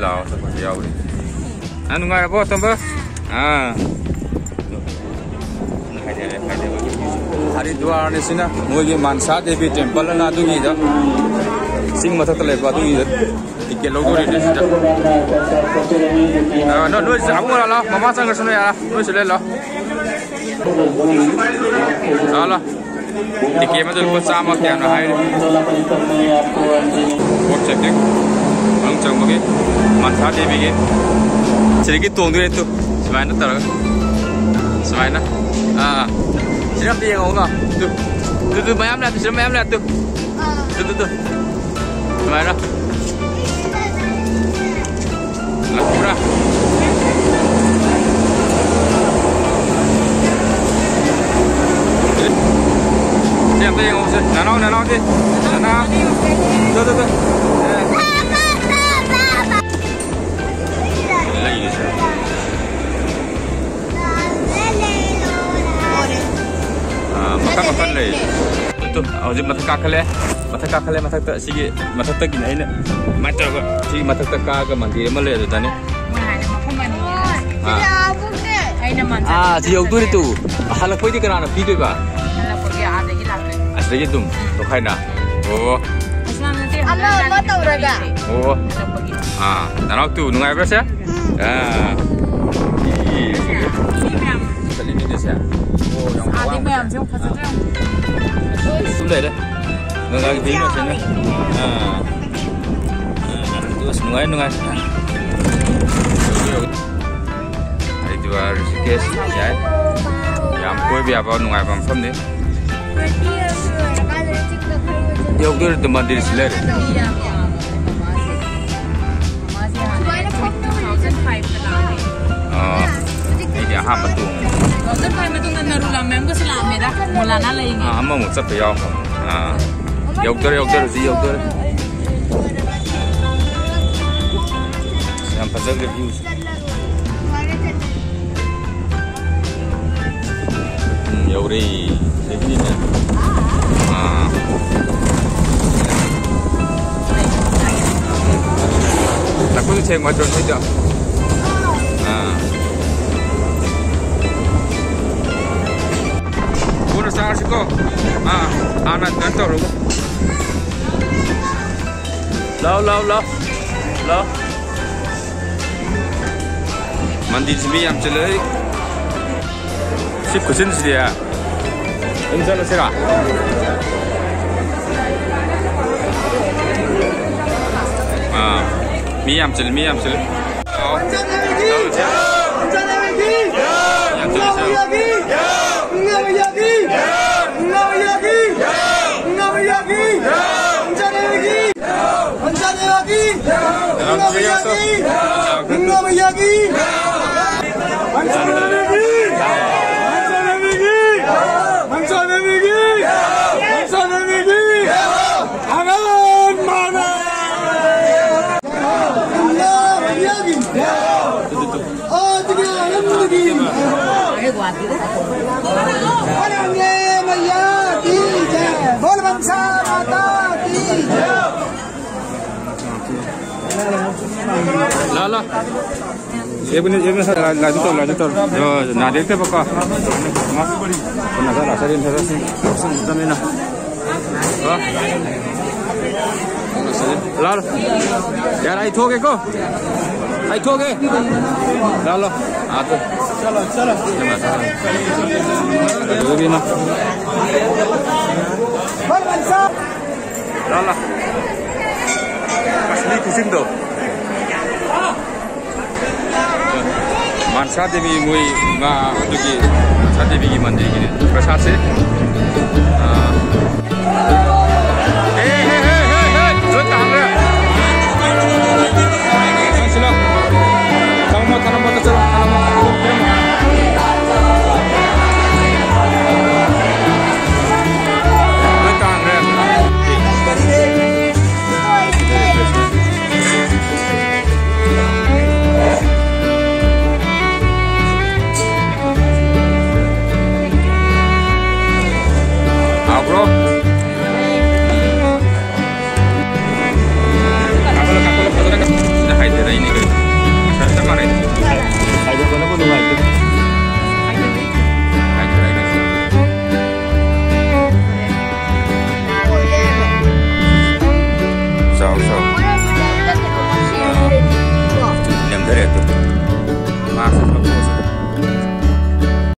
lao sa pa yaw ri anu ngai bo tamba Haridwar ni sina mogi Mansa Devi temple na du gi da sing mathak le ba du gi tiket logo ri de sida no no sa amu la mama sang sunu ya no sile la ala tiket ma dul ko sama kya na hai ok check ang chang magi Mansa Devi gi sirigi tong du tu smaina tar smaina Siram dia ngau ngah, tu mayam lah, tu siram mayam lah tu, tu, mana? Lapura. Siram dia ngau sih, nanau dia, tu. Lagi ni sih. Makan leh, tu, awak masak kakale, masak tak sigi, masak tak gini ni, macam apa? Sigi masak tak kagak mandi, mana leh tu tani? Siapa tu itu? Halak pergi kerana pergi ba? Halak pergi ada hilang. Asal itu, tu kaya na? Oh. Allah tahu raga. Oh. Nanti tu nungai berapa sih? Ini dia. Oh, yang Adik bayam sih, pasal tu. Sudah dah. Nungai di mana sini? Terus nungai. Itu harus kes, ya. Yang kau biar apa nungai pam ni? Dia udah teman diri sendiri. Ini apa betul? Kalau saya betul nak narulah memang selam merah, mulana lagi. Amma muncul payah. Yaudah sih yaudah. Yang pasal reviews. Yaudah, ini ni. Aku tu cek macam ni dah. Udah sangat siko. Anak kantor. Lau. Mandi sini yang celai. Sip kucing dia. Enggak sih Miyam cel. Oh. Lala. Ini lanjut. Nah, dia apa kah? Salah. Lala. Yaar, आई थोगे को? आई थोगे? Lala. Ato. Chalo. Ini na. Lala. Asli kucing tu. Mansa Devi mui nga dugi Mansa Devi ki mandir gini prasad se